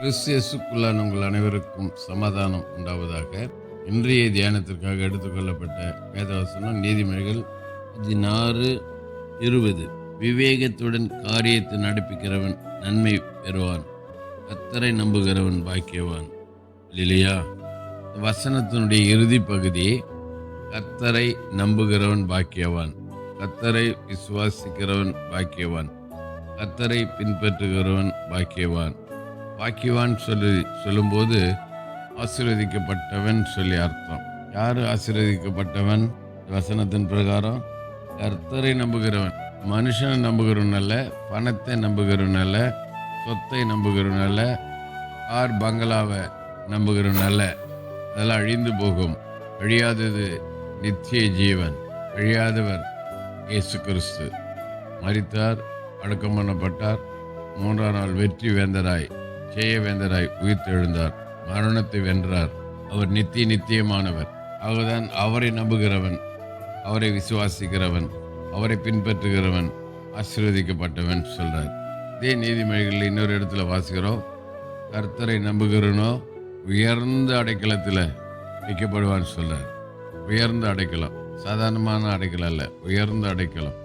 கிறிஸ்தியசுக்குள்ளான உங்கள் அனைவருக்கும் சமாதானம் உண்டாவதாக. இன்றைய தியானத்திற்காக எடுத்துக்கொள்ளப்பட்ட வேதவசனம் நீதிமொழிகள் 16:20. விவேகத்துடன் காரியத்தை நடப்பிக்கிறவன் நன்மை பெறுவான், கர்த்தரை நம்புகிறவன் பாக்கியவான். இல்லையா? வசனத்தினுடைய இறுதி பகுதி, கர்த்தரை நம்புகிறவன் பாக்கியவான், கர்த்தரை விசுவாசிக்கிறவன் பாக்கியவான், கர்த்தரை பின்பற்றுகிறவன் பாக்கியவான். பாக்கியவான் சொல்லும்போது ஆசீர்வதிக்கப்பட்டவன் சொல்லி அர்த்தம். யார் ஆசீர்வதிக்கப்பட்டவன்? வசனத்தின் பிரகாரம் கர்த்தரை நம்புகிறவன். மனுஷனை நம்புகிறவன் அல்ல, பணத்தை நம்புகிறவன் அல்ல, சொத்தை நம்புகிறவன் அல்ல, கார் பங்களாவை நம்புகிறவன் அல்ல. அதெல்லாம் அழிந்து போகும். அழியாதது நித்திய ஜீவன். அழியாதவர் இயேசு கிறிஸ்து. மரித்தார், அடக்கம் பண்ணப்பட்டார், 3ஆம் நாள் வெற்றி வேந்தராய் ஜெய வேந்தராய் உயிர்த்தெழுந்தார், மரணத்தை வென்றார். அவர் நித்தியமானவர். அவர்தான் அவரை நம்புகிறவன், அவரை விசுவாசிக்கிறவன், அவரை பின்பற்றுகிறவன் ஆசீர்வதிக்கப்பட்டவன் சொல்றார். இதே நீதிமொழிகளில் இன்னொரு இடத்துல வாசிக்கிறோம், கர்த்தரை நம்புகிறனோ உயர்ந்த அடைக்கலத்தில் வைக்கப்படுவான்னு சொல்றார். உயர்ந்த அடைக்கலம், சாதாரணமான அடைக்கலம் அல்ல, உயர்ந்த அடைக்கலம்,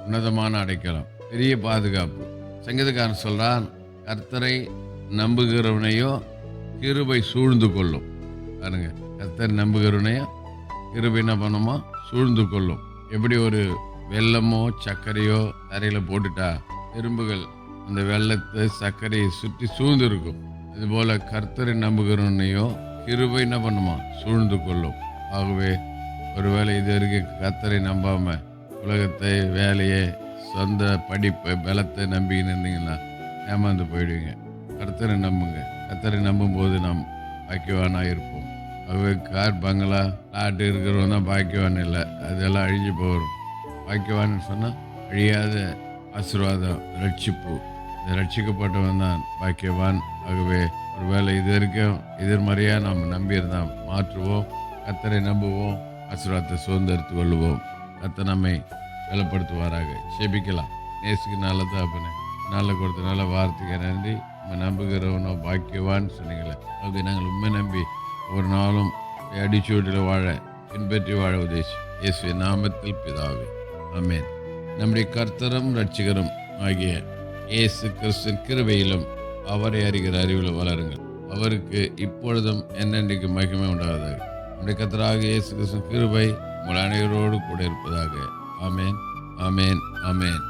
உன்னதமான அடைக்கலம், பெரிய பாதுகாப்பு. சங்கீதக்காரன் சொல்றான், கர்த்தரை நம்புகிறவனையோ கிருபை சூழ்ந்து கொள்ளும். பாருங்க, கர்த்தரை நம்புகிறவனையோ கிருபை என்ன பண்ணுமா? சூழ்ந்து கொள்ளும். எப்படி ஒரு வெள்ளமோ சர்க்கரையோ தரையில் போட்டுட்டா எறும்புகள் அந்த வெள்ளத்தை சர்க்கரையை சுற்றி சூழ்ந்து இருக்கும், இதுபோல கர்த்தரை நம்புகிறவனையோ கிருபை என்ன பண்ணுமா? சூழ்ந்து கொள்ளும். ஆகவே ஒருவேளை இது வரைக்கும் கர்த்தரை நம்பாம உலகத்தை, வேலையை, சொந்த படிப்பை, பலத்தை நம்பிக்கின்னு இருந்தீங்கன்னா ஏமாந்து போயிடுவீங்க. கர்த்தரை நம்புங்க. கர்த்தரை நம்பும்போது நாம் பாக்கியவானாக இருப்போம். ஆகவே கார் பங்களா நாட்டு இருக்கிறவன் தான் பாக்கியவான் இல்லை, அதெல்லாம் அழிஞ்சு போகிறோம். பாக்கியவான்னு சொன்னால் அழியாத ஆசீர்வாதம், ரட்சிப்பு. இந்த ரட்சிக்கப்பட்டவன் தான் பாக்கியவான். ஆகவே ஒருவேளை இது வரைக்கும் எதிர்மறையாக நாம் நம்பியிருந்தால் மாற்றுவோம், கர்த்தரை நம்புவோம், ஆசீர்வாதத்தை சுதந்திரித்து கொள்ளுவோம். கர்த்தர் நம்மை பலப்படுத்துவாராக. செபிக்கலாம். நேசுக்கு நல்ல தாப்பனே, நல்ல கொடுத்த நல்ல வார்த்தைக்கு நன்றி. உண்மை நம்புகிறவனோ பாக்கியவான்னு சொன்னீங்களே, ஆகவே நாங்கள் உண்மை நம்பி ஒரு நாளும் அடிச்சூட்டில் வாழ, பின்பற்றி வாழ உதேசி இயேசுவின் நாமத்தில் பிதாவே, ஆமென். நம்முடைய கர்த்தரும் ரட்சிகரும் ஆகிய இயேசு கிறிஸ்துவின் கிருபையிலும் அவரை அறிகிற அறிவில் வளருங்கள். அவருக்கு இப்பொழுதும் என்னென்றைக்கு மகிமை உண்டாவதாக. நம்முடைய கர்த்தராக இயேசு கிறிஸ்துவின் கிருபை உங்கள் அனைவரோடு கூட இருப்பதாக. ஆமென், ஆமென், ஆமென்.